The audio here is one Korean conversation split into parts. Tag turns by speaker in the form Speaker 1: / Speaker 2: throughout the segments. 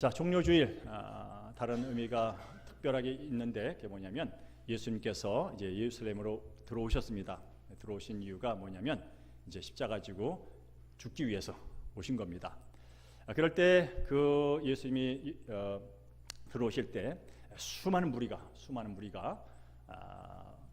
Speaker 1: 자, 종료주일 다른 의미가 특별하게 있는데 그게 뭐냐면 예수님께서 이제 예루살렘으로 들어오셨습니다. 들어오신 이유가 뭐냐면 이제 십자가 지고 죽기 위해서 오신 겁니다. 그럴 때 그 예수님이 들어오실 때 수많은 무리가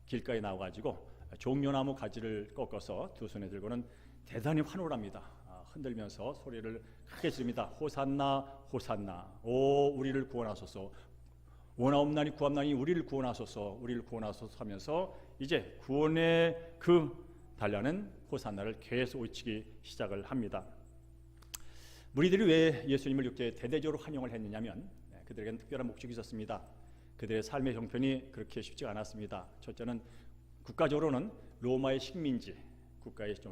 Speaker 1: 길가에 나와가지고 종려나무 가지를 꺾어서 두 손에 들고는 대단히 환호를 합니다. 흔들면서 소리를 크게 지릅니다. 호산나 호산나, 오 우리를 구원하소서, 원하옵나니 구합나니 우리를 구원하소서, 우리를 구원하소서 하면서 이제 구원의 그 달라는 호산나를 계속 외치기 시작을 합니다. 무리들이 왜 예수님을 이렇게 대대적으로 환영을 했느냐면 그들에게는 특별한 목적이 있었습니다. 그들의 삶의 형편이 그렇게 쉽지가 않았습니다. 첫째는 국가적으로는 로마의 식민지,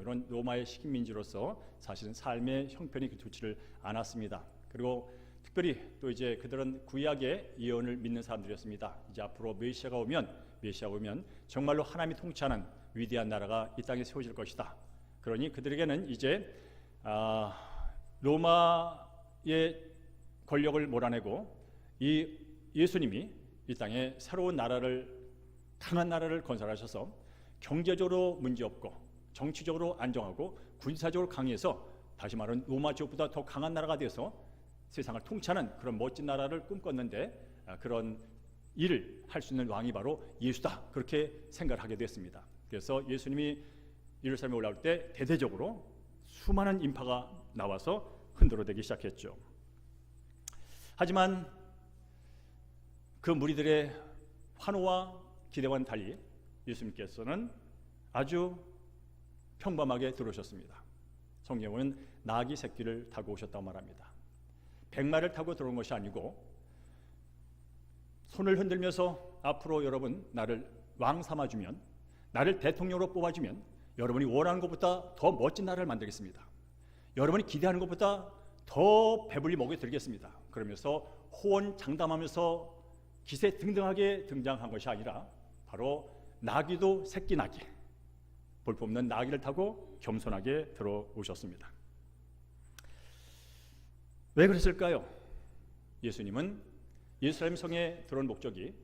Speaker 1: 이런 로마의 식민지로서 사실은 삶의 형편이 좋지를 않았습니다. 그리고 특별히 또 이제 그들은 구약의 예언을 믿는 사람들이었습니다. 이제 앞으로 메시아가 오면 정말로 하나님이 통치하는 위대한 나라가 이 땅에 세워질 것이다. 그러니 그들에게는 이제 로마의 권력을 몰아내고 이 예수님이 이 땅에 새로운 나라를, 강한 나라를 건설하셔서 경제적으로 문제없고 정치적으로 안정하고 군사적으로 강해서 다시 말하면 로마 제국보다 더 강한 나라가 되어서 세상을 통치하는 그런 멋진 나라를 꿈꿨는데 그런 일을 할 수 있는 왕이 바로 예수다, 그렇게 생각을 하게 됐습니다. 그래서 예수님이 예루살렘에 올라올 때 대대적으로 수많은 인파가 나와서 흔들어대기 시작했죠. 하지만 그 무리들의 환호와 기대와는 달리 예수님께서는 아주 평범하게 들어오셨습니다. 성경에 보면 나귀 새끼를 타고 오셨다고 말합니다. 백마를 타고 들어온 것이 아니고 손을 흔들면서 앞으로 여러분 나를 왕 삼아주면, 나를 대통령으로 뽑아주면 여러분이 원하는 것보다 더 멋진 나라를 만들겠습니다. 여러분이 기대하는 것보다 더 배불리 먹여드리겠습니다. 그러면서 호언장담하면서 기세등등하게 등장한 것이 아니라 바로 나귀도 새끼 나귀, 볼품없는 나귀를 타고 겸손하게 들어오셨습니다. 왜 그랬을까요? 예수님은 예루살렘 성에 들어온 목적이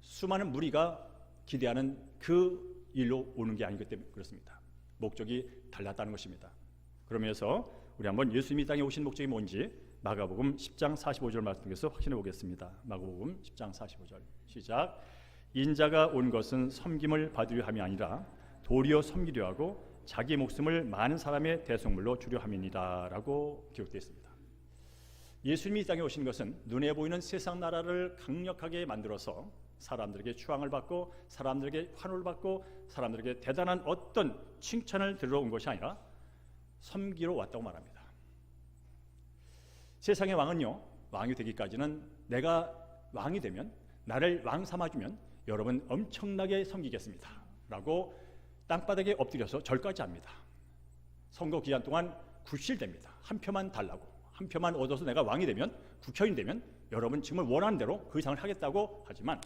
Speaker 1: 수많은 무리가 기대하는 그 일로 오는 게 아니기 때문에 그렇습니다. 목적이 달랐다는 것입니다. 그러면서 우리 한번 예수님이 이 땅에 오신 목적이 뭔지 마가복음 10장 45절 말씀에서 확인해 보겠습니다. 마가복음 10장 45절 시작. 인자가 온 것은 섬김을 받으려 함이 아니라 도리어 섬기려 하고 자기 목숨을 많은 사람의 대속물로 주려 함이니라 라고 기록되어 있습니다. 예수님이 이 땅에 오신 것은 눈에 보이는 세상 나라를 강력하게 만들어서 사람들에게 추앙을 받고 사람들에게 환호를 받고 사람들에게 대단한 어떤 칭찬을 들어온 것이 아니라 섬기러 왔다고 말합니다. 세상의 왕은요, 왕이 되기까지는 내가 왕이 되면, 나를 왕 삼아주면 여러분 엄청나게 섬기겠습니다 라고 땅바닥에 엎드려서 절까지 합니다. 선거 기간 동안 굴실됩니다. 한 표만 달라고, 한 표만 얻어서 내가 왕이 되면, 국회의원이 되면 여러분 정말 원하는 대로 그 이상을 하겠다고 하지만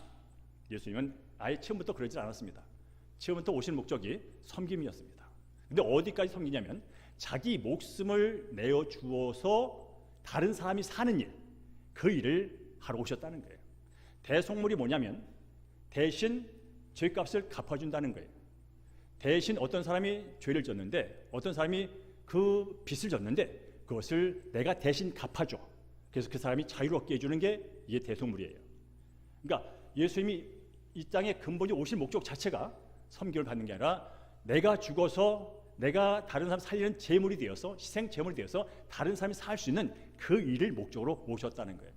Speaker 1: 예수님은 아예 처음부터 그러지 않았습니다. 처음부터 오신 목적이 섬김이었습니다. 근데 어디까지 섬기냐면 자기 목숨을 내어주어서 다른 사람이 사는 일, 그 일을 하러 오셨다는 거예요. 대속물이 뭐냐면 대신 죄값을 갚아준다는 거예요. 대신 어떤 사람이 죄를 졌는데, 어떤 사람이 그 빚을 졌는데 그것을 내가 대신 갚아줘. 그래서 그 사람이 자유롭게 해주는 게 이게 대속물이에요. 그러니까 예수님이 이 땅에 근본적으로 오실 목적 자체가 섬김을 받는 게 아니라 내가 죽어서 내가 다른 사람 살리는 제물이 되어서, 희생 제물이 되어서 다른 사람이 살 수 있는 그 일을 목적으로 오셨다는 거예요.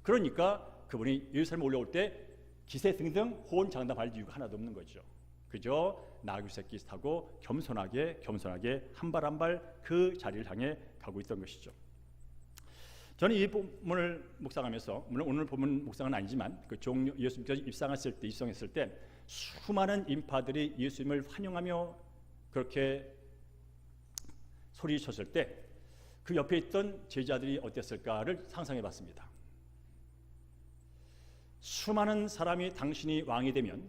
Speaker 1: 그러니까 그분이 예루살렘에 올라올 때 기세등등 호언장담할 이유가 하나도 없는 거죠. 그저 나귀 새끼 타고 겸손하게 한 발 한 발 그 자리를 향해 가고 있던 것이죠. 저는 이 본문을 묵상하면서, 물론 오늘 본문 묵상은 아니지만 그 예수님께서 입성했을 때 수많은 인파들이 예수님을 환영하며 그렇게 소리쳤을 때 그 옆에 있던 제자들이 어땠을까를 상상해 봤습니다. 수많은 사람이 당신이 왕이 되면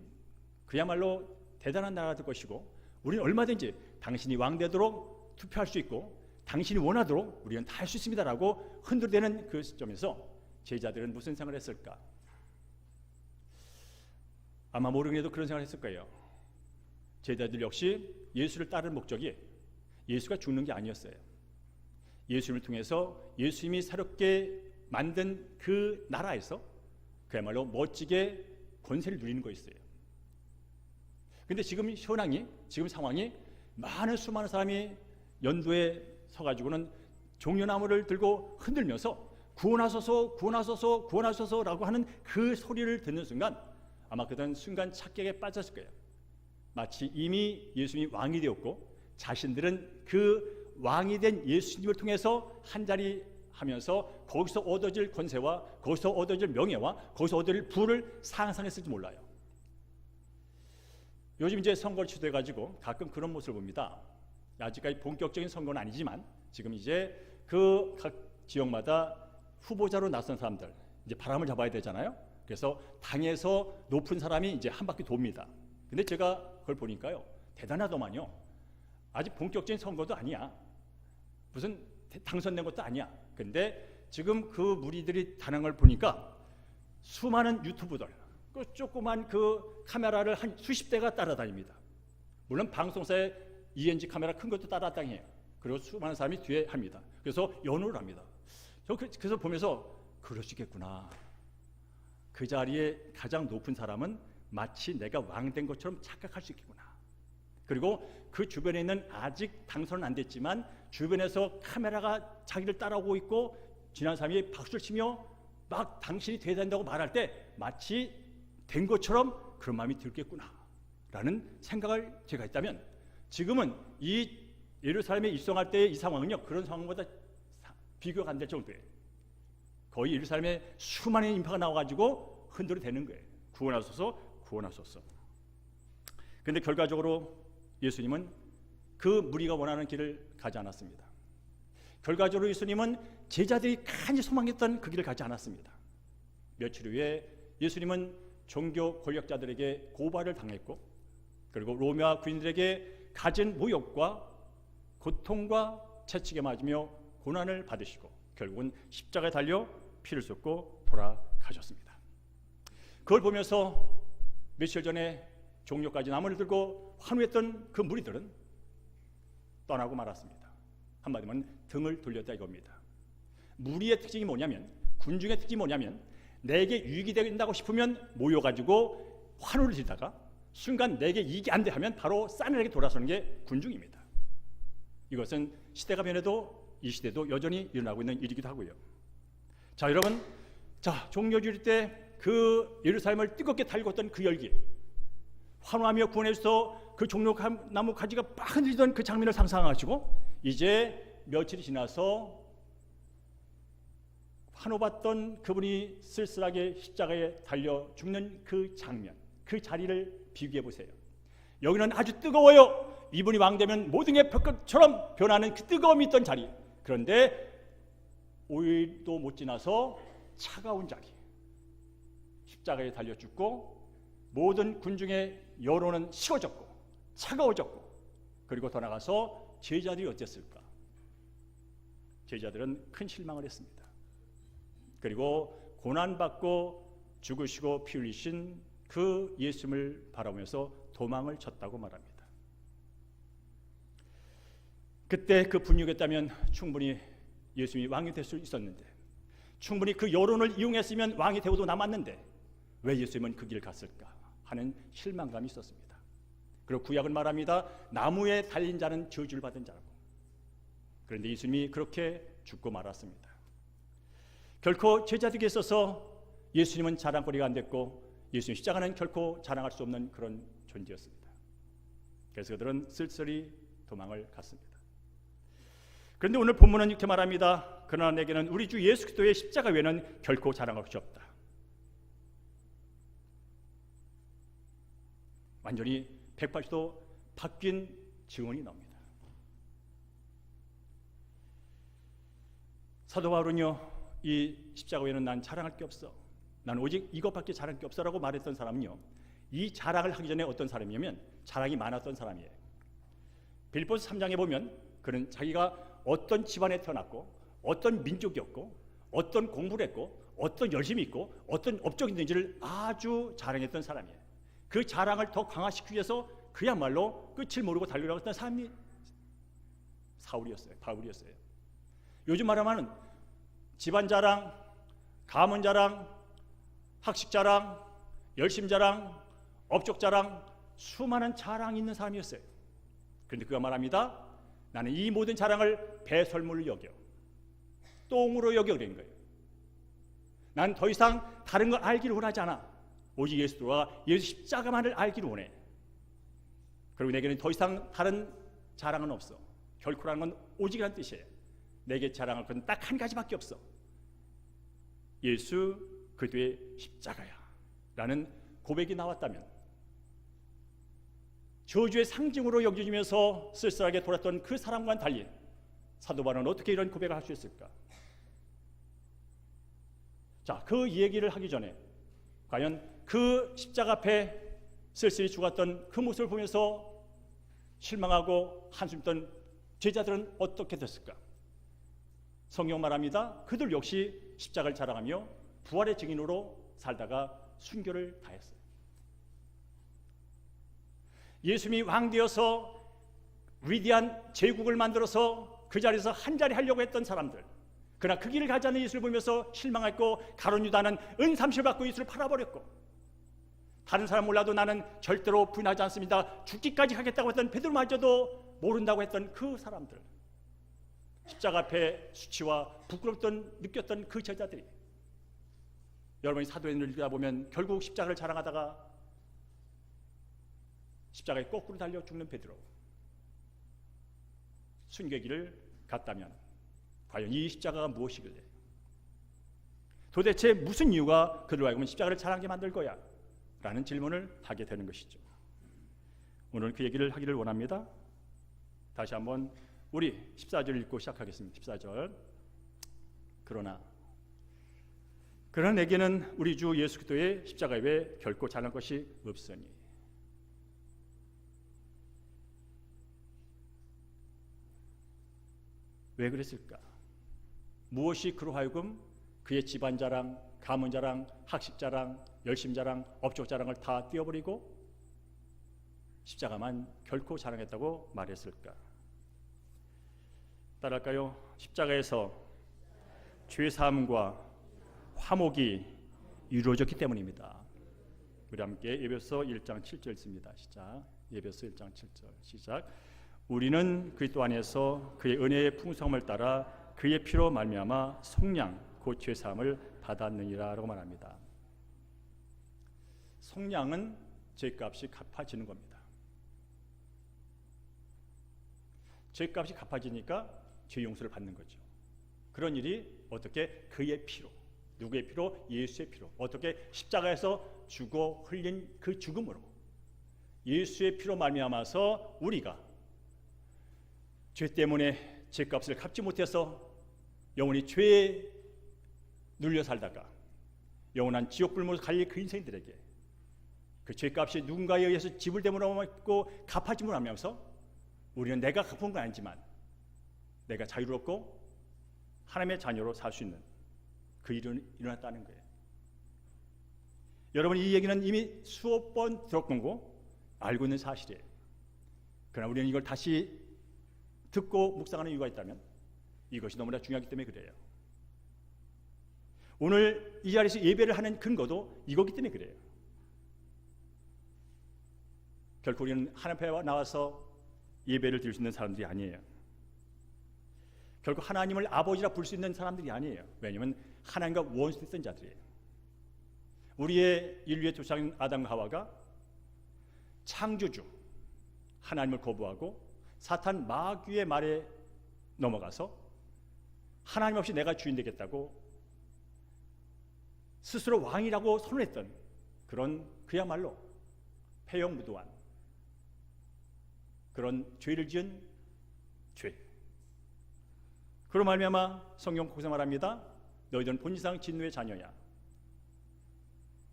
Speaker 1: 그야말로 대단한 나라가 될 것이고 우리는 얼마든지 당신이 왕 되도록 투표할 수 있고 당신이 원하도록 우리는 다 할 수 있습니다라고 흔들대는 그 시점에서 제자들은 무슨 생각을 했을까? 아마 모르게도 그런 생각을 했을 거예요. 제자들 역시 예수를 따르는 목적이 예수가 죽는 게 아니었어요. 예수님을 통해서 예수님이 새롭게 만든 그 나라에서 그야말로 멋지게 권세를 누리는 거였어요. 근데 지금 현황이, 지금 상황이 수많은 사람이 연도에 서가지고는 종려나무를 들고 흔들면서 구원하소서, 구원하소서, 구원하소서라고 하는 그 소리를 듣는 순간 아마 그들은 순간 착각에 빠졌을 거예요. 마치 이미 예수님이 왕이 되었고 자신들은 그 왕이 된 예수님을 통해서 한자리 하면서 거기서 얻어질 권세와 거기서 얻어질 명예와 거기서 얻어질 부를 상상했을지 몰라요. 요즘 이제 선거를 취소해 가지고 가끔 그런 모습을 봅니다. 아직까지 본격적인 선거는 아니지만 지금 이제 그 각 지역마다 후보자로 나선 사람들 이제 바람을 잡아야 되잖아요. 그래서 당에서 높은 사람이 이제 한 바퀴 돕니다. 근데 제가 그걸 보니까요, 대단하더만요. 아직 본격적인 선거도 아니야. 무슨 당선된 것도 아니야. 근데 지금 그 무리들이 다는 걸 보니까 수많은 유튜브들, 그 조그만 그 카메라를 한 수십 대가 따라다닙니다. 물론 방송사에 ENG 카메라 큰 것도 따라다녀요. 그리고 수많은 사람이 뒤에 합니다. 그래서 연호를 합니다. 그래서 보면서 그러시겠구나. 그 자리에 가장 높은 사람은 마치 내가 왕 된 것처럼 착각할 수 있겠구나. 그리고 그 주변에 있는 아직 당선은 안 됐지만 주변에서 카메라가 자기를 따라오고 있고 지난 사람이 박수를 치며 막 당신이 돼야 된다고 말할 때 마치 된 것처럼 그런 마음이 들겠구나 라는 생각을 제가 했다면, 지금은 이 예루살렘에 입성할 때의 이 상황은요, 그런 상황보다 비교가 안 될 정도예요. 거의 예루살렘에 수많은 인파가 나와가지고 흔들어 대는 거예요. 구원하소서, 구원하소서. 그런데 결과적으로 예수님은 그 무리가 원하는 길을 가지 않았습니다. 결과적으로 예수님은 제자들이 간절히 소망했던 그 길을 가지 않았습니다. 며칠 후에 예수님은 종교 권력자들에게 고발을 당했고, 그리고 로마 군인들에게 갖은 모욕과 고통과 채찍에 맞으며 고난을 받으시고 결국은 십자가에 달려 피를 쏟고 돌아가셨습니다. 그걸 보면서 며칠 전에 종려까지 나무를 들고 환호했던 그 무리들은 떠나고 말았습니다. 한마디로 등을 돌렸다 이겁니다. 무리의 특징이 뭐냐면, 군중의 특징이 뭐냐면, 내게 유익이 된다고 싶으면 모여가지고 환호를 지다가 순간 내게 이익이 안 돼 하면 바로 싸늘하게 돌아서는 게 군중입니다. 이것은 시대가 변해도 이 시대도 여전히 일어나고 있는 일이기도 하고요. 자, 여러분, 종려주일 때 그 예루살렘을 뜨겁게 달궜던 그 열기, 환호하며 구원해서 그 종려나무 가지가 막 흔들리던 그 장면을 상상하시고 이제 며칠이 지나서 환호받던 그분이 쓸쓸하게 십자가에 달려 죽는 그 장면, 그 자리를 비교해 보세요. 여기는 아주 뜨거워요. 이분이 왕되면 모든 게 벽처럼 변하는 그 뜨거움이 있던 자리. 그런데 5일도 못 지나서 차가운 자리, 십자가에 달려 죽고 모든 군중의 여론은 식어졌고 차가워졌고, 그리고 더 나가서 제자들이 어땠을까? 제자들은 큰 실망을 했습니다. 그리고 고난받고 죽으시고 피 흘리신 그 예수님을 바라보면서 도망을 쳤다고 말합니다. 그때 그 분위기였다면 충분히 예수님이 왕이 될 수 있었는데, 충분히 그 여론을 이용했으면 왕이 되고도 남았는데 왜 예수님은 그 길을 갔을까 하는 실망감이 있었습니다. 그리고 구약은 말합니다. 나무에 달린 자는 저주를 받은 자라고. 그런데 예수님이 그렇게 죽고 말았습니다. 결코 제자들에게 있어서 예수님은 자랑거리가 안 됐고 예수님 십자가는 결코 자랑할 수 없는 그런 존재였습니다. 그래서 그들은 쓸쓸히 도망을 갔습니다. 그런데 오늘 본문은 이렇게 말합니다. 그러나 내게는 우리 주 예수 그리스도의 십자가 외에는 결코 자랑할 것이 없다. 완전히 180도 바뀐 증언이 나옵니다. 사도 바울은요, 이 십자가 외에는 난 자랑할 게 없어, 난 오직 이것밖에 자랑할 게 없어라고 말했던 사람은요, 이 자랑을 하기 전에 어떤 사람이냐면 자랑이 많았던 사람이에요. 빌립보서 3장에 보면 그는 자기가 어떤 집안에 태어났고 어떤 민족이었고 어떤 공부를 했고 어떤 열심이 있고 어떤 업적이 있는지를 아주 자랑했던 사람이에요. 그 자랑을 더 강화시키기 위해서 그야말로 끝을 모르고 달려가고 했던 사람이 바울이었어요. 요즘 말하면 집안 자랑, 가문 자랑, 학식 자랑, 열심 자랑, 업적 자랑, 수많은 자랑이 있는 사람이었어요. 그런데 그가 말합니다. 나는 이 모든 자랑을 배설물로 여겨, 똥으로 여겨 그런 거예요. 난 더 이상 다른 걸 알기를 원하지 않아. 오직 예수와 예수 십자가만을 알기를 원해. 그리고 내게는 더 이상 다른 자랑은 없어. 결코라는 건 오직이라는 뜻이에요. 내게 자랑할 건 딱 한 가지밖에 없어. 예수 그리스도의 십자가야 라는 고백이 나왔다면, 저주의 상징으로 여겨지면서 쓸쓸하게 돌았던 그 사람과는 달리 사도 바울은 어떻게 이런 고백을 할 수 있을까? 자, 그 얘기를 하기 전에 과연 그 십자가 앞에 쓸쓸히 죽었던 그 모습을 보면서 실망하고 한숨 던 제자들은 어떻게 됐을까? 성경 말합니다. 그들 역시 십자가를 자랑하며 부활의 증인으로 살다가 순교를 다했어요. 예수님이 왕되어서 위대한 제국을 만들어서 그 자리에서 한자리 하려고 했던 사람들, 그러나 그 길을 가지 않는 예수를 보면서 실망했고, 가룟 유다는 은삼실 받고 예수를 팔아버렸고, 다른 사람 몰라도 나는 절대로 부인하지 않습니다, 죽기까지 하겠다고 했던 베드로마저도 모른다고 했던 그 사람들, 십자가 앞에 수치와 부끄럽던 느꼈던 그 제자들이, 여러분이 사도행전을 읽다 보면 결국 십자가를 자랑하다가 십자가에 거꾸로 달려 죽는 베드로, 순교길을 갔다면 과연 이 십자가가 무엇이길래, 도대체 무슨 이유가 그들로 하여금 십자가를 자랑하게 만들 거야? 라는 질문을 하게 되는 것이죠. 오늘 그 얘기를 하기를 원합니다. 다시 한번 우리 14절 읽고 시작하겠습니다. 14절. 그러나 내게는 우리 주 예수 그리스도의 십자가 외에 결코 잘할 것이 없으니. 왜 그랬을까? 무엇이 그로 하여금 그의 집안 자랑, 가문 자랑, 학식 자랑, 열심 자랑, 업적 자랑을 다 띄워버리고 십자가만 결코 자랑했다고 말했을까? 따라할까요? 십자가에서 죄 사함과 화목이 이루어졌기 때문입니다. 우리 함께 에베소 1장 7절 읽습니다. 시작. 에베소 1장 7절 시작. 우리는 그리스도 안에서 그의 은혜의 풍성함을 따라 그의 피로 말미암아 속량 곧 죄 사함을 받았느니라라고 말합니다. 속량은 죄값이 갚아지는 겁니다. 죄값이 갚아지니까 죄 용서를 받는 거죠. 그런 일이 어떻게? 그의 피로, 누구의 피로? 예수의 피로. 어떻게? 십자가에서 죽어 흘린 그 죽음으로, 예수의 피로 말미암아서 우리가 죄 때문에 죄값을 갚지 못해서 영원히 죄에 눌려 살다가 영원한 지옥 불못으로 갈릴 그 인생들에게 그 죄값이 누군가에 의해서 지불됨으로 있고 갚아짐으로 하면서 우리는 내가 갚은 건 아니지만 내가 자유롭고 하나님의 자녀로 살 수 있는 그 일은 일어났다는 거예요. 여러분, 이 얘기는 이미 수억 번 들었고 알고 있는 사실이에요. 그러나 우리는 이걸 다시 듣고 묵상하는 이유가 있다면 이것이 너무나 중요하기 때문에 그래요. 오늘 이 자리에서 예배를 하는 근거도 이거기 때문에 그래요. 결코 우리는 하나님 앞에 나와서 예배를 드릴 수 있는 사람들이 아니에요. 결코 하나님을 아버지라 부를 수 있는 사람들이 아니에요. 왜냐하면 하나님과 원수됐던 자들이에요. 우리의 인류의 조상인 아담과 하와가 창조주 하나님을 거부하고 사탄 마귀의 말에 넘어가서 하나님 없이 내가 주인 되겠다고 스스로 왕이라고 선언했던 그런 그야말로 폐영무도한 그런 죄를 지은 죄. 그로 말미암아 성경 거기서 말합니다. 너희들은 본질상 진노의 자녀야.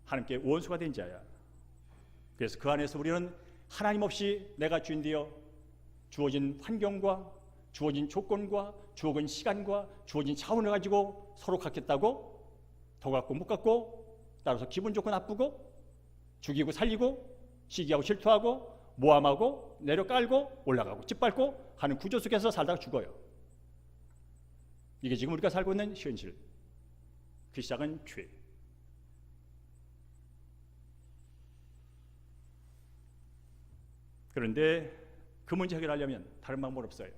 Speaker 1: 하나님께 원수가 된 자야. 그래서 그 안에서 우리는 하나님 없이 내가 주인 되어 주어진 환경과 주어진 조건과 주어진 시간과 주어진 차원을 가지고 서로 갖겠다고 더 갖고 못 갖고, 따라서 기분 좋고 나쁘고, 죽이고 살리고, 시기하고 질투하고, 모함하고, 내려 깔고, 올라가고, 짓밟고 하는 구조 속에서 살다가 죽어요. 이게 지금 우리가 살고 있는 현실. 그 시작은 죄. 그런데 그 문제 해결하려면 다른 방법 없어요.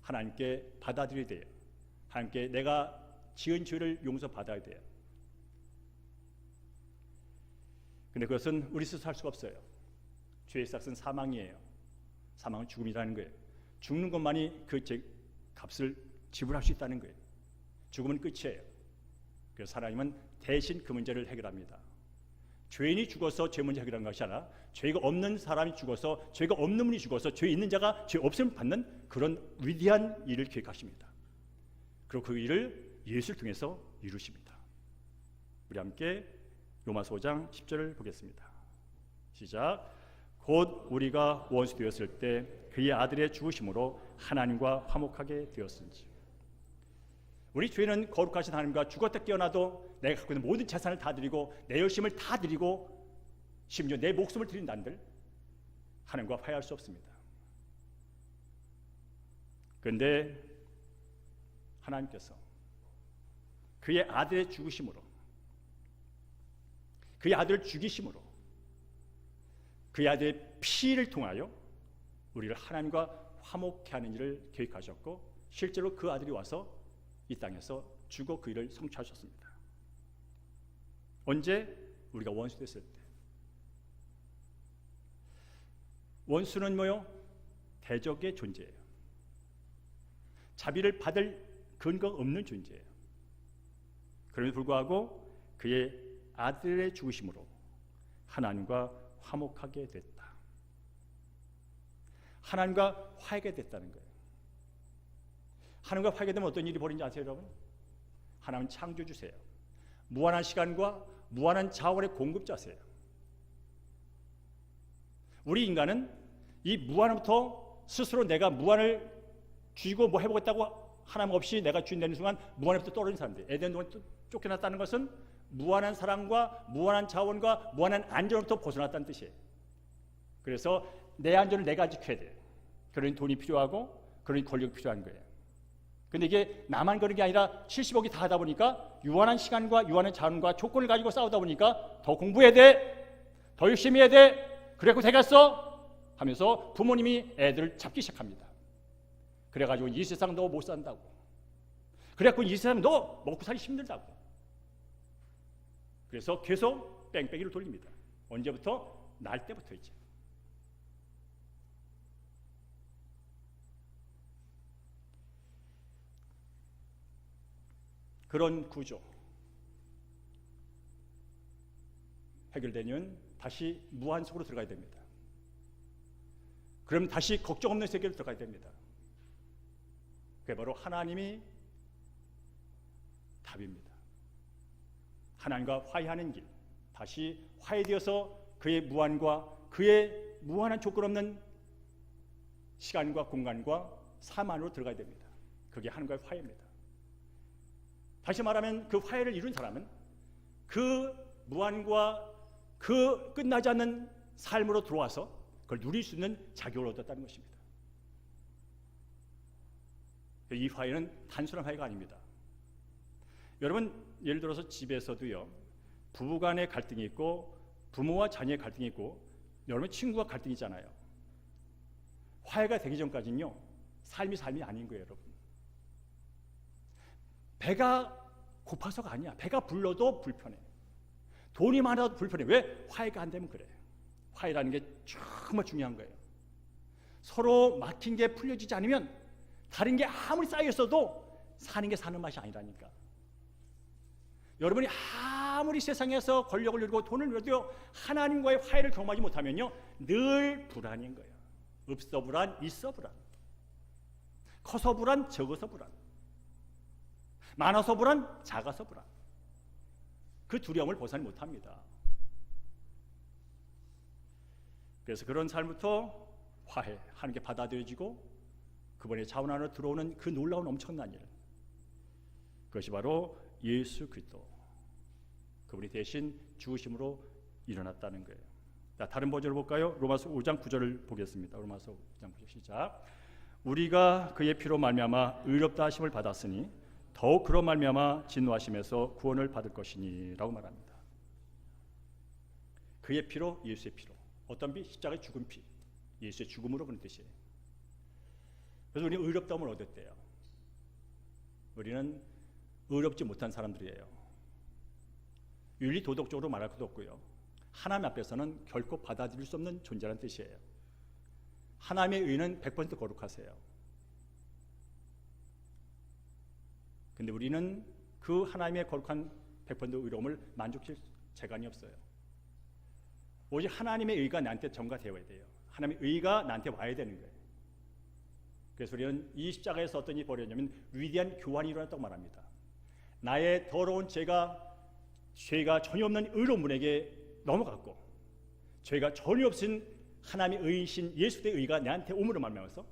Speaker 1: 하나님께 받아들여야 돼요. 하나님께 내가 지은 죄를 용서받아야 돼요. 근데 그것은 우리 스스로 할 수가 없어요. 죄의 삭은 사망이에요. 사망은 죽음이라는 거예요. 죽는 것만이 그 값을 지불할 수 있다는 거예요. 죽음은 끝이에요. 그래서 하나님은 대신 그 문제를 해결합니다. 죄인이 죽어서 죄 문제 해결한 것이 아니라 죄가 없는 사람이 죽어서, 죄가 없는 분이 죽어서 죄 있는 자가 죄 없음을 받는 그런 위대한 일을 계획하십니다. 그리고 그 일을 예수를 통해서 이루십니다. 우리 함께 로마서 5장 10절을 보겠습니다. 시작. 곧 우리가 원수 되었을 때 그의 아들의 죽으심으로 하나님과 화목하게 되었은지. 우리 죄는 거룩하신 하나님과 죽었다 깨어나도 내가 갖고 있는 모든 재산을 다 드리고 내 열심을 다 드리고 심지어 내 목숨을 드린 난들 하나님과 화해할 수 없습니다. 그런데 하나님께서 그의 아들의 죽으심으로, 그의 아들을 죽이심으로, 그의 아들의 피를 통하여 우리를 하나님과 화목케 하는 일을 계획하셨고, 실제로 그 아들이 와서 이 땅에서 죽어 그 일을 성취하셨습니다. 언제? 우리가 원수 됐을 때. 원수는 뭐요? 대적의 존재예요. 자비를 받을 근거 없는 존재예요. 그럼에도 불구하고 그의 아들의 죽으심으로 하나님과 화목하게 됐다. 하나님과 화해가 됐다는 거예요. 하나님과 화해가 되면 어떤 일이 벌어지는지 아세요, 여러분? 하나님은 창조주세요. 무한한 시간과 무한한 자원의 공급자세요. 우리 인간은 이 무한부터 스스로 내가 무한을 쥐고 뭐 해보겠다고 하나님 없이 내가 주인 되는 순간 무한부터 떨어진 사람들. 에덴 동안 쫓겨났다는 것은 무한한 사랑과 무한한 자원과 무한한 안전으로부터 벗어났다는 뜻이에요. 그래서 내 안전을 내가 지켜야 돼요. 그러니 돈이 필요하고 그러니 권력이 필요한 거예요. 근데 이게 나만 그런 게 아니라 70억이 다 하다 보니까 유한한 시간과 유한한 자원과 조건을 가지고 싸우다 보니까 더 공부해야 돼, 더 열심히 해야 돼, 그래갖고 되겠어 하면서 부모님이 애들을 잡기 시작합니다. 그래가지고 이 세상 너 못 산다고, 그래갖고 이 세상 너 먹고 살기 힘들다고, 그래서 계속 뺑뺑이를 돌립니다. 언제부터? 날 때부터 이제. 그런 구조 해결되면 다시 무한 속으로 들어가야 됩니다. 그럼 다시 걱정 없는 세계로 들어가야 됩니다. 그게 바로 하나님이 답입니다. 하나님과 화해하는 길, 다시 화해되어서 그의 무한과 그의 무한한 조건 없는 시간과 공간과 삶 안으로 들어가야 됩니다. 그게 하나님과의 화해입니다. 다시 말하면 그 화해를 이룬 사람은 그 무한과 그 끝나지 않는 삶으로 들어와서 그걸 누릴 수 있는 자격을 얻었다는 것입니다. 이 화해는 단순한 화해가 아닙니다. 여러분, 예를 들어서 집에서도요, 부부간의 갈등이 있고 부모와 자녀의 갈등이 있고 여러분 친구와 갈등이 있잖아요. 화해가 되기 전까지는요, 삶이 아닌 거예요, 여러분. 배가 고파서가 아니야. 배가 불러도 불편해. 돈이 많아도 불편해. 왜? 화해가 안 되면 그래. 화해라는 게 정말 중요한 거예요. 서로 막힌 게 풀려지지 않으면 다른 게 아무리 쌓였어도 사는 게 사는 맛이 아니라니까. 여러분이 아무리 세상에서 권력을 누리고 돈을 누려도 하나님과의 화해를 경험하지 못하면요, 늘 불안인 거예요. 없어 불안, 있어 불안. 커서 불안, 적어서 불안. 많아서 불안, 작아서 불안. 그 두려움을 벗어나지 못합니다. 그래서 그런 삶부터 화해, 하나님께 받아들여지고 그분의 자원 안으로 들어오는 그 놀라운 엄청난 일, 그것이 바로 예수 그리스도, 그분이 대신 죽으심으로 일어났다는 거예요. 자, 다른 버전을 볼까요? 로마서 5장 9절을 보겠습니다. 로마서 5장 9절 시작. 우리가 그의 피로 말미암아 의롭다 하심을 받았으니 더욱 그로 말미암아 진노하심에서 구원을 받을 것이니라고 말합니다. 그의 피로, 예수의 피로. 어떤 피? 십자가의 죽은 피. 예수의 죽음으로 그런 뜻이에요. 그래서 우리는 의롭다움을 얻었대요. 우리는 의롭지 못한 사람들이에요. 윤리 도덕적으로 말할 것도 없고요. 하나님 앞에서는 결코 받아들일 수 없는 존재라는 뜻이에요. 하나님의 의는 100% 거룩하세요. 근데 우리는 그 하나님의 거룩한 100% 의로움을 만족시킬 재간이 없어요. 오직 하나님의 의가 나한테 전가되어야 돼요. 하나님의 의가 나한테 와야 되는 거예요. 그래서 우리는 이 십자가에서 어떤 일이 벌어졌냐면 위대한 교환이 일어났다고 말합니다. 나의 더러운 죄가 전혀 없는 의로운 분에게 넘어갔고, 죄가 전혀 없은 하나님의 의이신 예수의 의가 나한테 오므로 말미암아서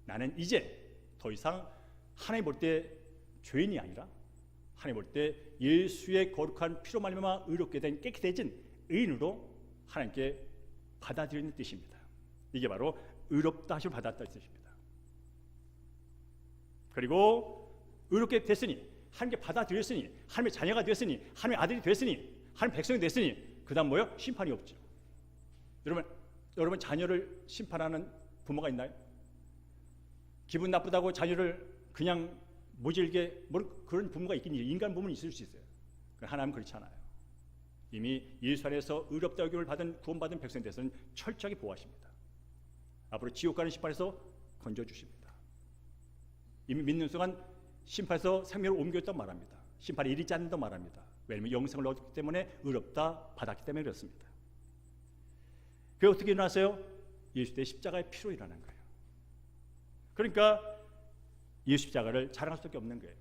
Speaker 1: 나는 이제 더 이상 하나님 볼 때 죄인이 아니라 하나님 볼 때 예수의 거룩한 피로 말미암아 의롭게 된 깨끗해진 의인으로 하나님께 받아들이는 뜻입니다. 이게 바로 의롭다 하심을 받았다는 뜻입니다. 그리고 의롭게 됐으니, 하나님께 받아들였으니, 하나님의 자녀가 되었으니, 하나님의 아들이 됐으니, 하나님의 백성이 됐으니 그 다음 뭐요? 심판이 없죠. 여러분 자녀를 심판하는 부모가 있나요? 기분 나쁘다고 자녀를 그냥 모질게 그런 부모가 있긴 해요. 인간 부모는 있을 수 있어요. 하나님은 그렇지 않아요. 이미 예수 안에서 의롭다 여김을 받은 구원받은 백성에 대해서는 철저하게 보호하십니다. 앞으로 지옥 가는 심판에서 건져주십니다. 이미 믿는 순간 심판에서 생명을 옮겼다고 말합니다. 심판에 이르지 않는다고 말합니다. 왜냐하면 영생을 얻기 때문에 의롭다 받았기 때문에 그렇습니다. 그게 어떻게 일어났어요? 예수 때 십자가의 피로 일어난 거예요. 그러니까 예수 십자가를 자랑할 수밖에 없는 거예요.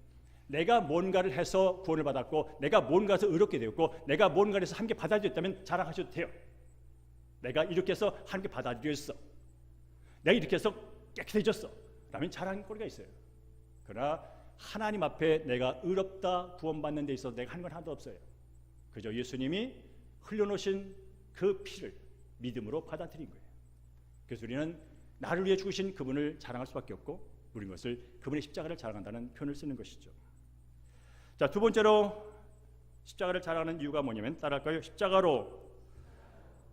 Speaker 1: 내가 뭔가를 해서 구원을 받았고, 내가 뭔가 해서 의롭게 되었고, 내가 뭔가를 해서 함께 받아들였다면 자랑하셔도 돼요. 내가 이렇게 해서 함께 받아들였어, 내가 이렇게 해서 깨끗해졌어 라면 자랑거리가 있어요. 그러나 하나님 앞에 내가 의롭다 구원받는 데 있어서 내가 한 건 하나도 없어요. 그저 예수님이 흘려놓으신 그 피를 믿음으로 받아들인 거예요. 그래서 우리는 나를 위해 죽으신 그분을 자랑할 수밖에 없고, 우리는 것을 그분의 십자가를 자랑한다는 표현을 쓰는 것이죠. 자, 두 번째로 십자가를 자랑하는 이유가 뭐냐면 따라할까요? 십자가로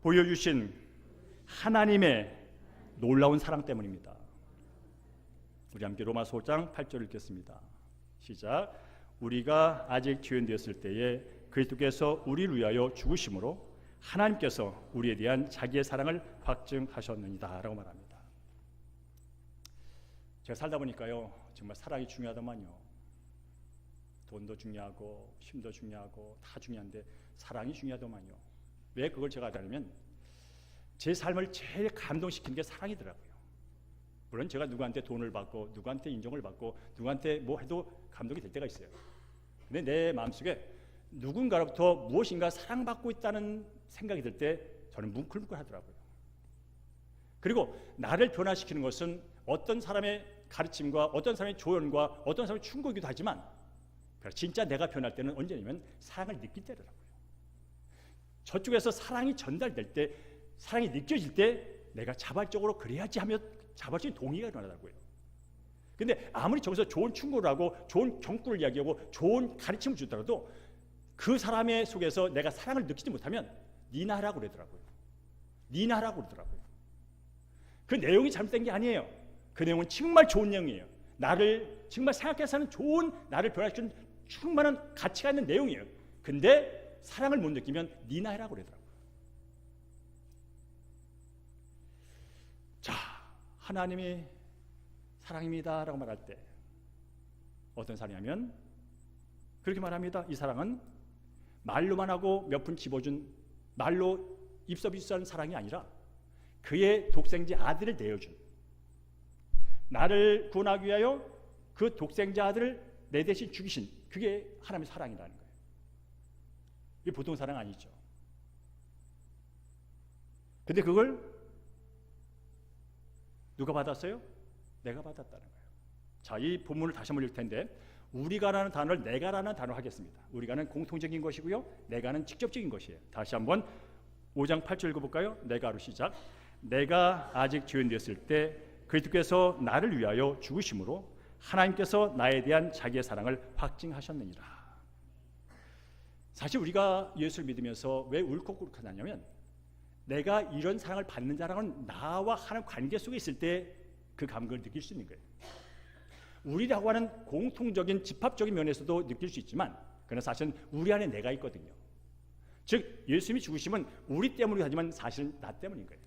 Speaker 1: 보여주신 하나님의 놀라운 사랑 때문입니다. 우리 함께 로마서 5장 8절을 읽겠습니다. 시작. 우리가 아직 죄인 되었을 때에 그리스도께서 우리를 위하여 죽으심으로 하나님께서 우리에 대한 자기의 사랑을 확증하셨느니라 라고 말합니다. 제가 살다 보니까요, 정말 사랑이 중요하더만요. 돈도 중요하고 힘도 중요하고 다 중요한데 사랑이 중요하더만요. 왜 그걸 제가 하냐면 제 삶을 제일 감동시키는 게 사랑이더라고요. 물론 제가 누구한테 돈을 받고 누구한테 인정을 받고 누구한테 뭐 해도 감동이 될 때가 있어요. 근데 내 마음속에 누군가로부터 무엇인가 사랑받고 있다는 생각이 들 때 저는 뭉클뭉클하더라고요. 그리고 나를 변화시키는 것은 어떤 사람의 가르침과 어떤 사람의 조언과 어떤 사람의 충고이기도 하지만 진짜 내가 변할 때는 언제냐면 사랑을 느낄 때더라고요. 저쪽에서 사랑이 전달될 때, 사랑이 느껴질 때 내가 자발적으로 그래야지 하며 자발적인 동의가 일어나더라고요. 근데 아무리 저기서 좋은 충고를 하고 좋은 경고를 이야기하고 좋은 가르침을 주더라도 그 사람의 속에서 내가 사랑을 느끼지 못하면 니나 하라고 그러더라고요. 니나 하라고 그러더라고요. 그 내용이 잘못된 게 아니에요. 그 내용은 정말 좋은 내용이에요. 나를 정말 생각해서 하는 좋은, 나를 변화시키는 충만한 가치가 있는 내용이에요. 근데 사랑을 못 느끼면 니나 해라고 그러더라고요. 자, 하나님이 사랑입니다 라고 말할 때 어떤 사랑이냐면 그렇게 말합니다. 이 사랑은 말로만 하고 몇 푼 집어준, 말로 입서비수하는 사랑이 아니라 그의 독생자 아들을 내어준, 나를 구원하기 위하여 그 독생자 아들을 내 대신 죽이신, 그게 하나님의 사랑이라는 거예요. 이게 보통 사랑 아니죠. 근데 그걸 누가 받았어요? 내가 받았다는 거예요. 자, 이 본문을 다시 한번 읽을 텐데 우리가라는 단어를 내가라는 단어로 하겠습니다. 우리가는 공통적인 것이고요, 내가는 직접적인 것이에요. 다시 한번 5장 8절 읽어볼까요? 내가로 시작. 내가 아직 죄인 되었을 때 그리스도께서 나를 위하여 죽으심으로 하나님께서 나에 대한 자기의 사랑을 확증하셨느니라. 사실 우리가 예수를 믿으면서 왜 울컥울컥하냐면 내가 이런 사랑을 받는 자랑은 나와 하나님 관계 속에 있을 때 그 감각을 느낄 수 있는 거예요. 우리라고 하는 공통적인 집합적인 면에서도 느낄 수 있지만 그러나 사실은 우리 안에 내가 있거든요. 즉 예수님이 죽으심은 우리 때문이 하지만 사실은 나 때문인 거예요.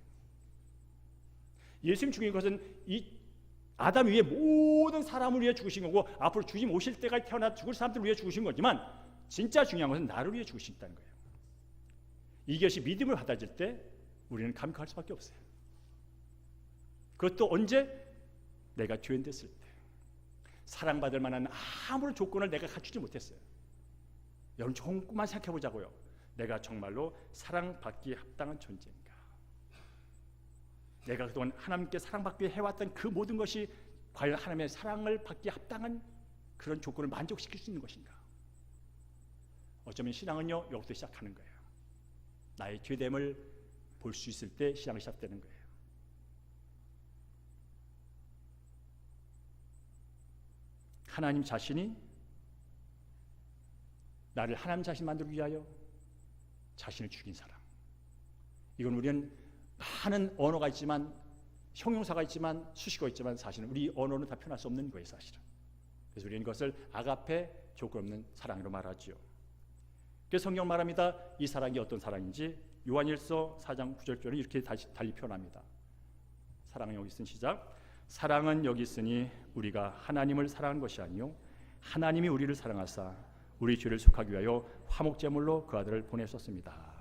Speaker 1: 예수님 죽인 것은 이 아담 위에 모든 사람을 위해 죽으신 거고 앞으로 주님 오실 때까지 태어나 죽을 사람들을 위해 죽으신 거지만 진짜 중요한 것은 나를 위해 죽으신다는 거예요. 이것이 믿음을 받아질 때 우리는 감격할 수밖에 없어요. 그것도 언제? 내가 죄인 됐을 때. 사랑받을 만한 아무런 조건을 내가 갖추지 못했어요. 여러분 조금만 생각해 보자고요. 내가 정말로 사랑받기에 합당한 존재인가? 내가 그동안 하나님께 사랑받기 위해 해왔던 그 모든 것이 과연 하나님의 사랑을 받기에 합당한 그런 조건을 만족시킬 수 있는 것인가? 어쩌면 신앙은요 여기서 시작하는 거예요. 나의 죄됨을 볼 수 있을 때 신앙이 시작되는 거예요. 하나님 자신이 나를 하나님 자신 만들기 위하여 자신을 죽인 사랑. 이건 우리는 많은 언어가 있지만 형용사가 있지만 수식어가 있지만 사실은 우리 언어는 다 표현할 수 없는 거예요. 사실은. 그래서 우리는 이것을 아가페 조건 없는 사랑으로 말하지요. 그래서 성경 말합니다. 이 사랑이 어떤 사랑인지 요한일서 4장 9절절은 이렇게 달리 표현합니다. 사랑은 여기 있은 시작. 사랑은 여기 있으니 우리가 하나님을 사랑한 것이 아니요 하나님이 우리를 사랑하사 우리 죄를 속하기 위하여 화목제물로 그 아들을 보내셨습니다.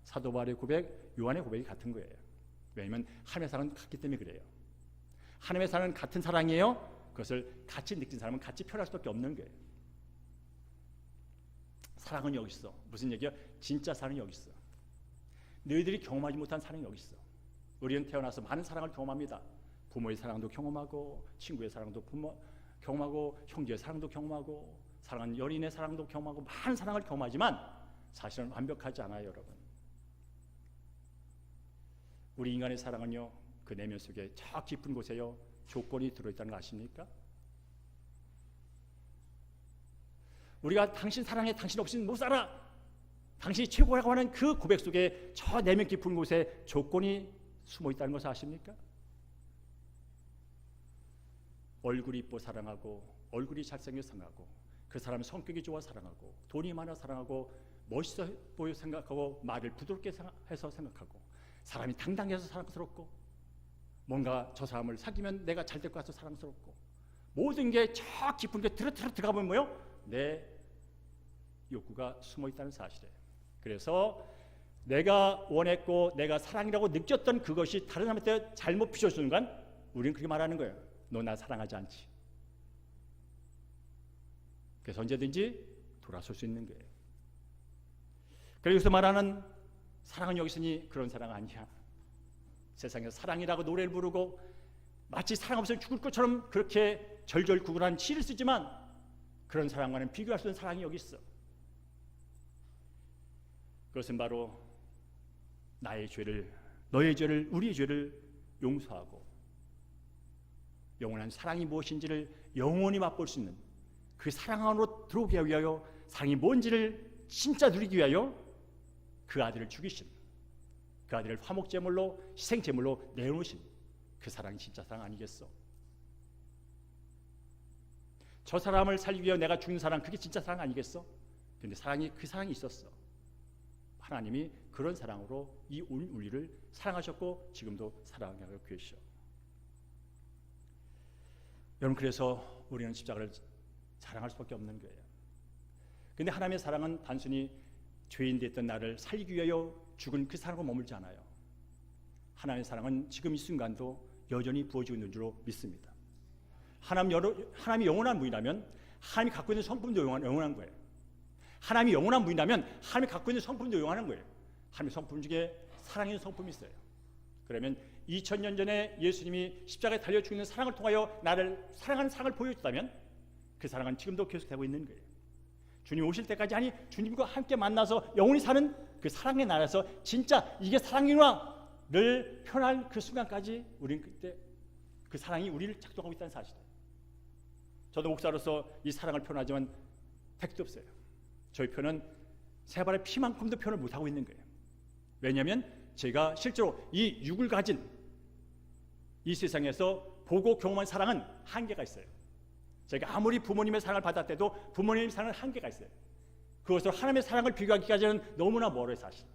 Speaker 1: 사도 바울의 고백, 요한의 고백이 같은 거예요. 왜냐하면 하나님의 사랑은 같기 때문에 그래요. 하나님의 사랑은 같은 사랑이에요. 그것을 같이 느낀 사람은 같이 표현할 수밖에 없는 거예요. 사랑은 여기 있어. 무슨 얘기야? 진짜 사랑이 여기 있어. 너희들이 경험하지 못한 사랑이 여기 있어. 우리는 태어나서 많은 사랑을 경험합니다. 부모의 사랑도 경험하고 친구의 사랑도 경험하고 형제의 사랑도 경험하고 사랑하는 연인의 사랑도 경험하고 많은 사랑을 경험하지만 사실은 완벽하지 않아요. 여러분. 우리 인간의 사랑은요 그 내면 속에 저 깊은 곳에요 조건이 들어있다는 거 아십니까? 우리가 당신 사랑해 당신 없이는 못 살아 당신이 최고라고 하는 그 고백 속에 저 내면 깊은 곳에 조건이 숨어 있다는 것을 아십니까? 얼굴이 이뻐 사랑하고 얼굴이 잘생겨 사랑하고 그 사람 성격이 좋아 사랑하고 돈이 많아 사랑하고 멋있어 보여 생각하고 말을 부드럽게 해서 생각하고 사람이 당당해서 사랑스럽고 뭔가 저 사람을 사귀면 내가 잘 될 것 같아서 사랑스럽고 모든 게 저 깊은 게 들어가 보면 뭐요? 내 욕구가 숨어 있다는 사실이에요. 그래서 내가 원했고 내가 사랑이라고 느꼈던 그것이 다른 사람한테 잘못 비춰주는 순간 우리는 그렇게 말하는 거예요. 너 나 사랑하지 않지. 그래서 언제든지 돌아설 수 있는 거예요. 그래서 말하는 사랑은 여기 있으니 그런 사랑 아니야. 세상에서 사랑이라고 노래를 부르고 마치 사랑 없으면 죽을 것처럼 그렇게 절절구구한 시를 쓰지만 그런 사랑과는 비교할 수 없는 사랑이 여기 있어. 그것은 바로 나의 죄를, 너의 죄를, 우리의 죄를 용서하고 영원한 사랑이 무엇인지를 영원히 맛볼 수 있는 그 사랑 안으로 들어오기 위하여 사랑이 뭔지를 진짜 누리기 위하여 그 아들을 죽이신 그 아들을 화목제물로 희생제물로 내놓으신 그 사랑이 진짜 사랑 아니겠어? 저 사람을 살리기 위해 내가 죽는 사랑 그게 진짜 사랑 아니겠어? 그런데 그 사랑이 있었어. 하나님이 그런 사랑으로 이 온 우리를 사랑하셨고 지금도 사랑하고 계셔. 여러분 그래서 우리는 십자가를 사랑할 수밖에 없는 거예요. 그런데 하나님의 사랑은 단순히 죄인 됐던 나를 살리기 위하여 죽은 그 사랑으로 머물지 않아요. 하나님의 사랑은 지금 이 순간도 여전히 부어지고 있는 줄로 믿습니다. 하나님이 영원한 분이라면 하나님이 갖고 있는 성품도 영원한 거예요. 하나님이 영원한 분이라면 하나님이 갖고 있는 성품도 영원한 거예요. 하나님의 성품 중에 사랑의 성품이 있어요. 그러면 2000년 전에 예수님이 십자가에 달려 죽는 사랑을 통하여 나를 사랑하는 사랑을 보여줬다면 그 사랑은 지금도 계속되고 있는 거예요. 주님 오실 때까지, 아니 주님과 함께 만나서 영원히 사는 그 사랑의 나라에서 진짜 이게 사랑이구나를 표현할 그 순간까지 우리는 그때 그 사랑이 우리를 작동하고 있다는 사실이에요. 저도 목사로서 이 사랑을 표현하지만 택도 없어요. 저희 표현은 세 발의 피만큼도 표현을 못하고 있는 거예요. 왜냐하면 제가 실제로 이 육을 가진 이 세상에서 보고 경험한 사랑은 한계가 있어요. 제가 아무리 부모님의 사랑을 받았대도 부모님의 사랑은 한계가 있어요. 그것으로 하나님의 사랑을 비교하기까지는 너무나 멀어요, 사실.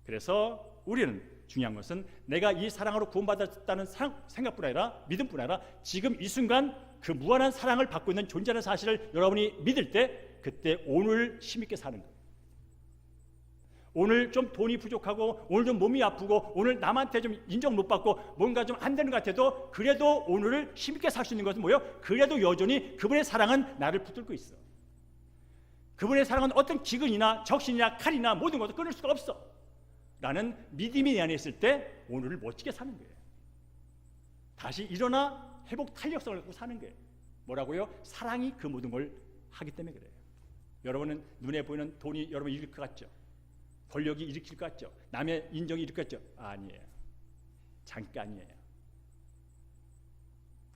Speaker 1: 그래서 우리는 중요한 것은 내가 이 사랑으로 구원받았다는 생각뿐 아니라 믿음뿐 아니라 지금 이 순간 그 무한한 사랑을 받고 있는 존재라는 사실을 여러분이 믿을 때 그때 오늘 힘있게 사는 거예요. 오늘 좀 돈이 부족하고 오늘 좀 몸이 아프고 오늘 남한테 좀 인정 못 받고 뭔가 좀 안 되는 것 같아도 그래도 오늘을 힘있게 살 수 있는 것은 뭐예요? 그래도 여전히 그분의 사랑은 나를 붙들고 있어. 그분의 사랑은 어떤 기근이나 적신이나 칼이나 모든 것을 끊을 수가 없어 라는 믿음이 내 안에 있을 때 오늘을 멋지게 사는 거예요. 다시 일어나 회복 탄력성을 갖고 사는 거예요. 뭐라고요? 사랑이 그 모든 걸 하기 때문에 그래요. 여러분은 눈에 보이는 돈이 여러분 일으킬 것 같죠? 권력이 일으킬 것 같죠? 남의 인정이 일으킬 것 같죠? 아니에요. 잠깐이에요.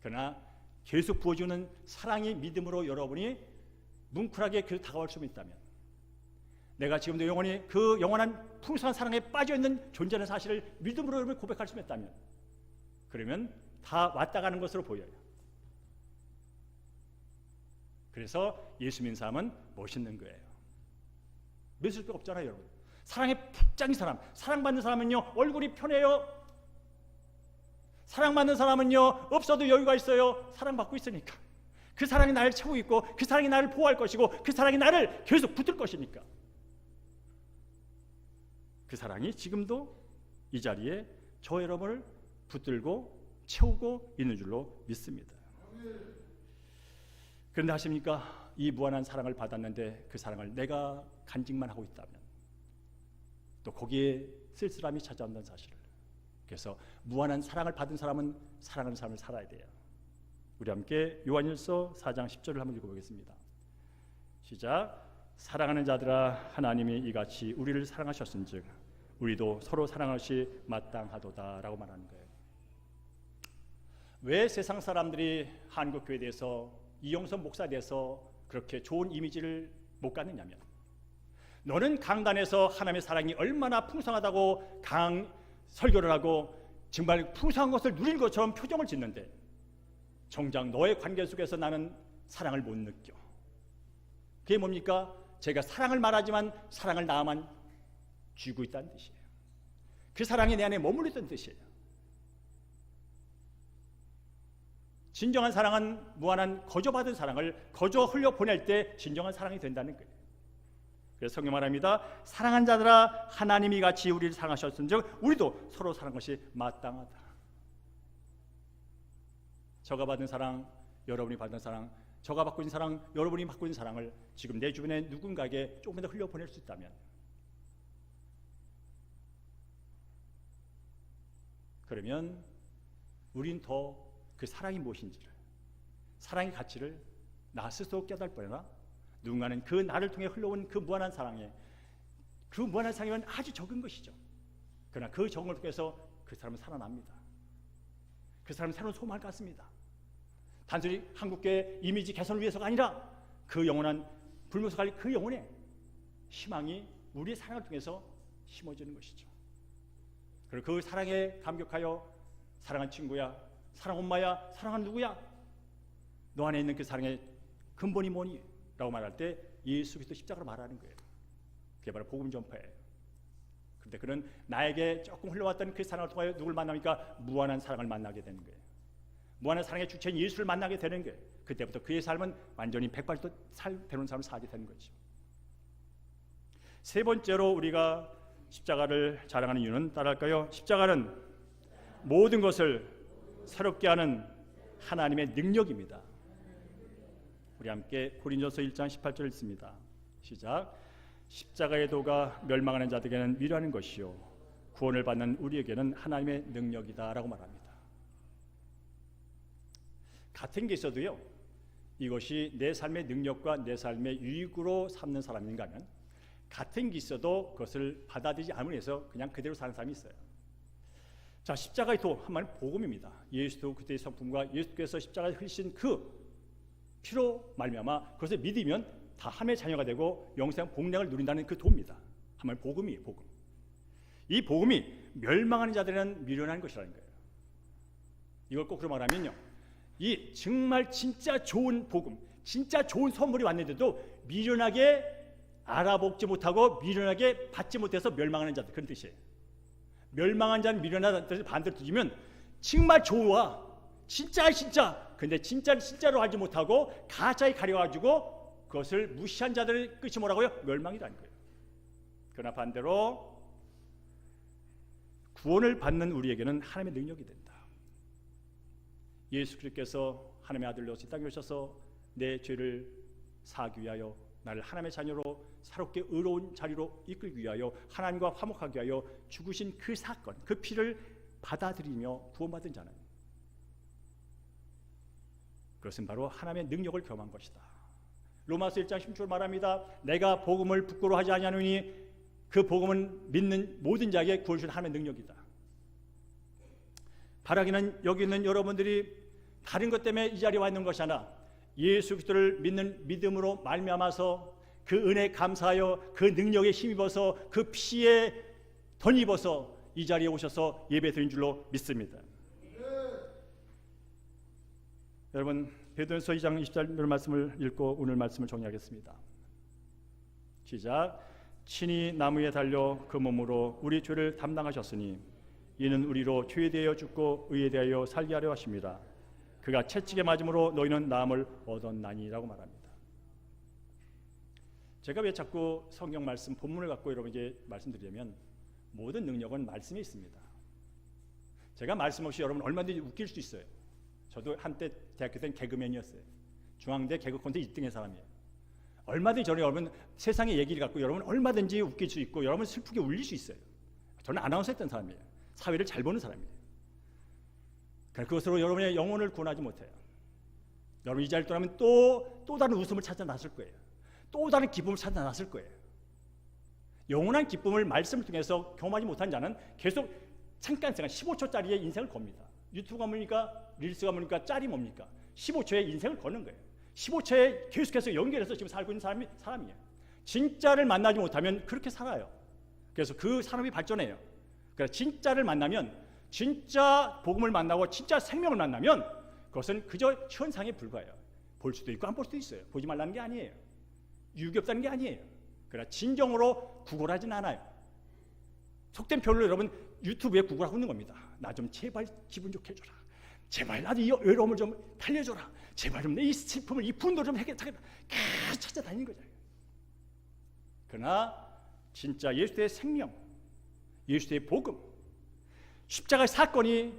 Speaker 1: 그러나 계속 부어주는 사랑의 믿음으로 여러분이 뭉클하게 그 다가올 수 있다면, 내가 지금도 영원히 그 영원한 풍성한 사랑에 빠져있는 존재라는 사실을 믿음으로 여러분이 고백할 수 있다면, 그러면 다 왔다 가는 것으로 보여요. 그래서 예수 믿는 사람은 멋있는 거예요. 믿을 수가 없잖아요, 여러분. 사랑에 푹 잠긴 사람, 사랑받는 사람은요 얼굴이 편해요. 사랑받는 사람은요 없어도 여유가 있어요. 사랑받고 있으니까. 그 사랑이 나를 채우고 있고 그 사랑이 나를 보호할 것이고 그 사랑이 나를 계속 붙들 것이니까. 그 사랑이 지금도 이 자리에 저 여러분을 붙들고 채우고 있는 줄로 믿습니다. 그런데 하십니까? 이 무한한 사랑을 받았는데 그 사랑을 내가 간직만 하고 있다면 또 거기에 쓸쓸함이 찾아온다는 사실을. 그래서 무한한 사랑을 받은 사람은 사랑하는 삶을 살아야 돼요. 우리 함께 요한일서 4장 10절을 한번 읽어보겠습니다. 시작. 사랑하는 자들아, 하나님이 이같이 우리를 사랑하셨은즉 우리도 서로 사랑할 것이 마땅하도다 라고 말하는 거예요. 왜 세상 사람들이 한국교회에 대해서 이용선 목사에 대해서 그렇게 좋은 이미지를 못 갖느냐면, 너는 강단에서 하나님의 사랑이 얼마나 풍성하다고 설교를 하고 정말 풍성한 것을 누린 것처럼 표정을 짓는데 정작 너의 관계 속에서 나는 사랑을 못 느껴. 그게 뭡니까? 제가 사랑을 말하지만 사랑을 나만 쥐고 있다는 뜻이에요. 그 사랑이 내 안에 머물러 있다는 뜻이에요. 진정한 사랑은 무한한 거저받은 사랑을 거저 흘려보낼 때 진정한 사랑이 된다는 거예요. 그래서 성경 말합니다. 사랑한 자들아, 하나님이 같이 우리를 사랑하셨은즉 우리도 서로 사랑하는 것이 마땅하다. 저가 받은 사랑, 여러분이 받은 사랑, 저가 받고 있는 사랑, 여러분이 받고 있는 사랑을 지금 내 주변에 누군가에게 조금 더 흘려보낼 수 있다면, 그러면 우린 더 그 사랑이 무엇인지를, 사랑의 가치를 나 스스로 깨달을 뿐이나 누군가는 그 나를 통해 흘러온 그 무한한 사랑에, 그 무한한 사랑이면 아주 적은 것이죠. 그러나 그 적응을 통해서 그 사람은 살아납니다. 그 사람은 새로운 소망을 갖습니다. 단순히 한국교회 이미지 개선을 위해서가 아니라 그 영원한 불멸할 그 영혼의 희망이 우리의 사랑을 통해서 심어지는 것이죠. 그리고 그 사랑에 감격하여 사랑한 친구야, 사랑한 엄마야, 사랑한 누구야, 너 안에 있는 그 사랑의 근본이 뭐니? 라고 말할 때 예수 그리스도 십자가로 말하는 거예요. 그게 바로 복음 전파예요. 그런데 그는 나에게 조금 흘러왔던 그 사랑을 통하여 누굴 만납니까? 무한한 사랑을 만나게 되는 거예요. 무한한 사랑의 주체인 예수를 만나게 되는 거예요. 그때부터 그의 삶은 완전히 180도 되는 삶을 살게 되는 거죠. 세 번째로 우리가 십자가를 자랑하는 이유는 따라할까요? 십자가는 모든 것을 새롭게 하는 하나님의 능력입니다. 우리 함께 고린도서 1장 18절 읽습니다. 시작. 십자가의 도가 멸망하는 자들에게는 위로하는 것이요 구원을 받는 우리에게는 하나님의 능력이다 라고 말합니다. 같은 게 있어도요, 이것이 내 삶의 능력과 내 삶의 유익으로 삼는 사람인가 하면 같은 게 있어도 그것을 받아들이지 않으면 해서 그냥 그대로 사는 사람이 있어요. 자, 십자가의 도 한마디로 복음입니다. 예수도 그때의 성품과 예수께서 십자가에 흘리신 그 피로 말미암아 그것을 믿으면 다 하나님의 자녀가 되고 영생 복량을 누린다는 그 도입니다. 한마디로 복음이에요. 복음. 이 복음이 멸망하는 자들은 미련한 것이라는 거예요. 이걸 거꾸로 말하면요, 이 정말 진짜 좋은 복음, 진짜 좋은 선물이 왔는데도 미련하게 알아보지 못하고 미련하게 받지 못해서 멸망하는 자들, 그런 뜻이에요. 멸망한 자는 미련하다는 뜻을 반대로 뒤지면 정말 좋아, 진짜 근데 진짜를 진짜로 알지 못하고 가짜에 가려가지고 그것을 무시한 자들의 끝이 뭐라고요? 멸망이라는 거예요. 그러나 반대로 구원을 받는 우리에게는 하나님의 능력이 된다. 예수 그리스도께서 하나님의 아들로 이 땅에 오셔서 내 죄를 사하기 위하여 나를 하나님의 자녀로 새롭게 의로운 자리로 이끌기 위하여 하나님과 화목하기 위하여 죽으신 그 사건, 그 피를 받아들이며 구원받은 자는 그것은 바로 하나님의 능력을 경험한 것이다. 로마서 1장 16절 말합니다. 내가 복음을 부끄러워하지 아니하노니 그 복음은 믿는 모든 자에게 구원 주신 하나님의 능력이다. 바라기는 여기 있는 여러분들이 다른 것 때문에 이 자리에 와 있는 것이 아니라 예수 그리스도를 믿는 믿음으로 말미암아서 그 은혜에 감사하여 그 능력에 힘입어서 그 피에 덧입어서 이 자리에 오셔서 예배드린 줄로 믿습니다. 여러분, 베드로전서 2장 20절 말씀을 읽고 오늘 말씀을 정리하겠습니다. 시작. 친히 나무에 달려 그 몸으로 우리 죄를 담당하셨으니 이는 우리로 죄에 대하여 죽고 의에 대하여 살게 하려 하십니다. 그가 채찍에 맞음으로 너희는 나음을 얻었나니라고 말합니다. 제가 왜 자꾸 성경 말씀 본문을 갖고 여러분에게 말씀드리냐면 모든 능력은 말씀에 있습니다. 제가 말씀 없이 여러분 얼마든지 웃길 수 있어요. 저도 한때 대학교 때는 개그맨이었어요. 중앙대 개그 콘테스트 1등의 사람이에요. 얼마든지 저는 여러분 세상의 얘기를 갖고 여러분 얼마든지 웃길 수 있고 여러분 슬프게 울릴 수 있어요. 저는 아나운서 했던 사람이에요. 사회를 잘 보는 사람이에요. 그것으로 여러분의 영혼을 구원하지 못해요. 여러분 이 자리를 떠나면 또 다른 웃음을 찾아 나설 거예요. 또 다른 기쁨을 찾아 나설 거예요. 영원한 기쁨을 말씀을 통해서 경험하지 못한 자는 계속 잠깐 15초짜리의 인생을 겁니다. 유튜브가 뭡니까? 릴스가 뭡니까? 짤이 뭡니까? 15초의 인생을 거는 거예요. 15초에 계속해서 연결해서 지금 살고 있는 사람이에요. 진짜를 만나지 못하면 그렇게 살아요. 그래서 그 산업이 발전해요. 그래서 진짜를 만나면, 진짜 복음을 만나고 진짜 생명을 만나면 그것은 그저 현상에 불과해요. 볼 수도 있고 안 볼 수도 있어요. 보지 말라는 게 아니에요. 유익이 없다는 게 아니에요. 그러나 진정으로 구걸하진 않아요. 속된 표현으로 여러분 유튜브에 구걸하고 있는 겁니다. 나 좀 제발 기분 좋게 해줘라. 제발 나도 이 외로움을 좀 달래줘라. 제발 좀 내 이 슬픔을, 이 분노를 좀 해결하겠다. 찾아다니는 거죠. 그러나 진짜 예수의 생명, 예수의 복음, 십자가의 사건이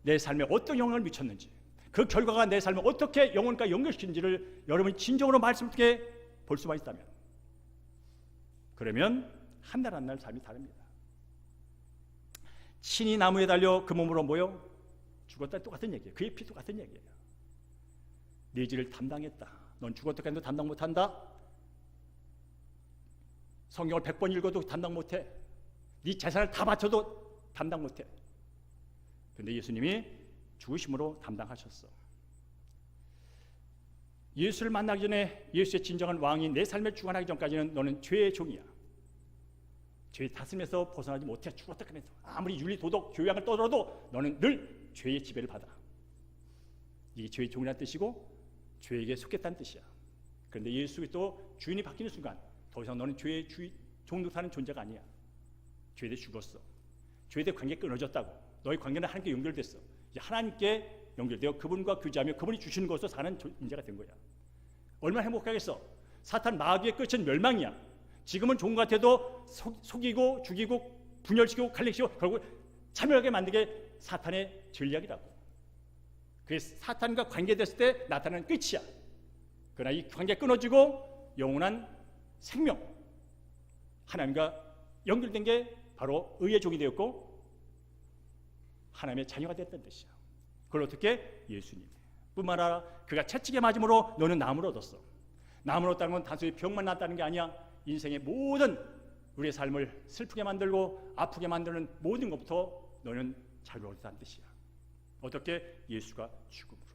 Speaker 1: 내 삶에 어떤 영향을 미쳤는지, 그 결과가 내 삶을 어떻게 영혼과 연결시키는지를 여러분이 진정으로 말씀 통해 볼 수만 있다면, 그러면 한 날 한 날 삶이 다릅니다. 친히 나무에 달려 그 몸으로 모여 죽었다 똑같은 얘기예요. 그의 피 똑같은 얘기예요. 네 죄를 담당했다. 넌 죽었다 해도 담당 못한다. 성경을 100번 읽어도 담당 못해. 네 재산을 다 바쳐도 담당 못해. 그런데 예수님이 죽으심으로 담당하셨어. 예수를 만나기 전에 예수의 진정한 왕이 내 삶에 주관하기 전까지는 너는 죄의 종이야. 죄의 다스림에서 벗어나지 못해. 죽었다 그래도 아무리 윤리, 도덕, 교양을 떠들어도 너는 늘 죄의 지배를 받아. 이게 죄의 종이라는 뜻이고 죄에게 속했다는 뜻이야. 그런데 예수 그리스도 주인이 바뀌는 순간 더 이상 너는 죄의 종로 사는 존재가 아니야. 죄에 대해 죽었어. 죄에 대해 관계가 끊어졌다고. 너의 관계는 하나님께 연결됐어. 이제 하나님께 연결되어 그분과 교제하며 그분이 주시는 것으로 사는 인자가 된 거야. 얼마나 행복하겠어. 사탄 마귀의 끝은 멸망이야. 지금은 좋은 것 같아도 속이고 죽이고 분열시키고 갈리시고 결국 참여하게 만든 게 사탄의 전략이라고. 그게 사탄과 관계됐을 때 나타나는 끝이야. 그러나 이 관계가 끊어지고 영원한 생명, 하나님과 연결된 게 바로 의의 종이 되었고 하나님의 자녀가 됐다는 뜻이야. 그걸 어떻게? 예수님. 뿐만 아니라 그가 채찍에 맞음으로 너는 나음을 얻었어. 나음을 얻었다는 건 단순히 병만 낫다는 게 아니야. 인생의 모든 우리의 삶을 슬프게 만들고 아프게 만드는 모든 것부터 너는 자유를 얻었다는 뜻이야. 어떻게? 예수가 죽음으로.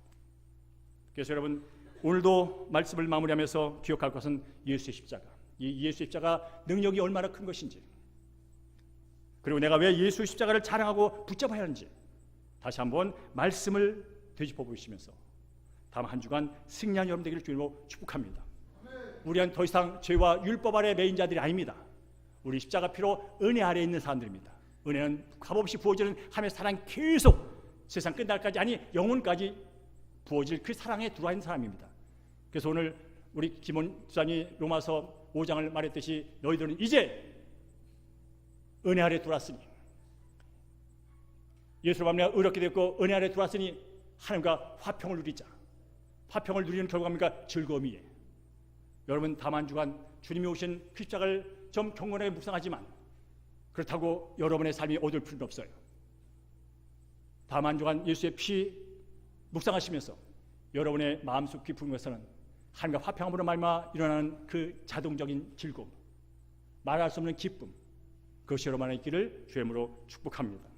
Speaker 1: 그래서 여러분, 오늘도 말씀을 마무리하면서 기억할 것은 예수의 십자가. 이 예수의 십자가 능력이 얼마나 큰 것인지, 그리고 내가 왜 예수의 십자가를 자랑하고 붙잡아야 하는지 다시 한번 말씀을 되짚어 보시면서 다음 한 주간 승리한 여러분 되기를 주님으로 축복합니다. 우리는 더 이상 죄와 율법 아래 매인 자들이 아닙니다. 우리 십자가 피로 은혜 아래에 있는 사람들입니다. 은혜는 값없이 부어지는 하나님의 사랑, 계속 세상 끝날까지, 아니 영혼까지 부어질 그 사랑에 들어와 있는 사람입니다. 그래서 오늘 우리 김원 주장이 로마서 5장을 말했듯이 너희들은 이제 은혜 아래 들어왔으니, 예수로 말미암아 의롭게 됐고 은혜 아래 들어왔으니 하나님과 화평을 누리자. 화평을 누리는 결과입니까? 즐거움이에요. 여러분, 다음 한 주간 주님이 오신 그 십자가를 좀 경건하게 묵상하지만 그렇다고 여러분의 삶이 어두울 필요는 없어요. 다음 한 주간 예수의 피 묵상하시면서 여러분의 마음속 깊은 곳에서는 하나님과 화평함으로 말미암아 일어나는 그 자동적인 즐거움, 말할 수 없는 기쁨, 그것이 여러분 안에 있기를 주의 이름으로 축복합니다.